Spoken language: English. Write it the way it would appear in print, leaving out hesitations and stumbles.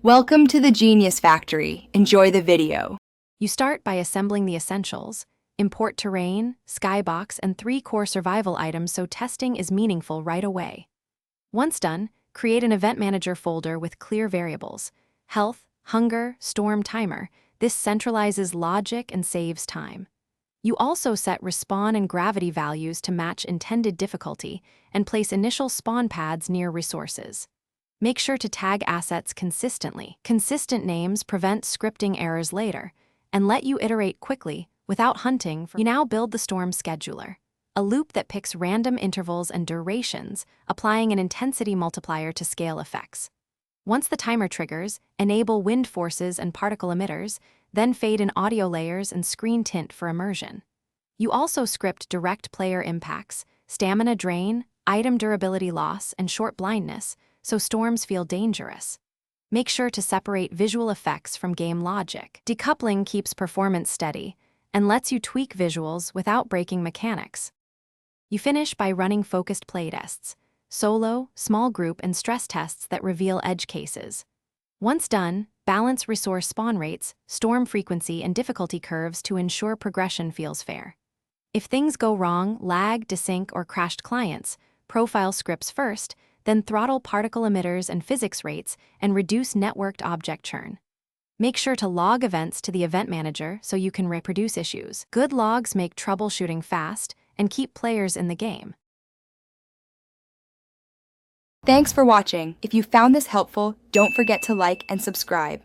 Welcome to the Genius Factory. Enjoy the video. You start by assembling the essentials: import terrain, skybox, and 3 core survival items so testing is meaningful right away. Once done, create an event manager folder with clear variables: health, hunger, storm, timer. This centralizes logic and saves time. You also set respawn and gravity values to match intended difficulty and place initial spawn pads near resources. Make sure to tag assets consistently. Consistent names prevent scripting errors later and let you iterate quickly without hunting for. You now build the storm scheduler, a loop that picks random intervals and durations, applying an intensity multiplier to scale effects. Once the timer triggers, enable wind forces and particle emitters, then fade in audio layers and screen tint for immersion. You also script direct player impacts, stamina drain, item durability loss, and short blindness, so storms feel dangerous. Make sure to separate visual effects from game logic. Decoupling keeps performance steady and lets you tweak visuals without breaking mechanics. You finish by running focused playtests, solo, small group, and stress tests that reveal edge cases. Once done, balance resource spawn rates, storm frequency, and difficulty curves to ensure progression feels fair. If things go wrong, lag, desync, or crashed clients, profile scripts first, then throttle particle emitters and physics rates and reduce networked object churn. Make sure to log events to the event manager so you can reproduce issues. Good logs make troubleshooting fast and keep players in the game. Thanks for watching. If you found this helpful, don't forget to like and subscribe.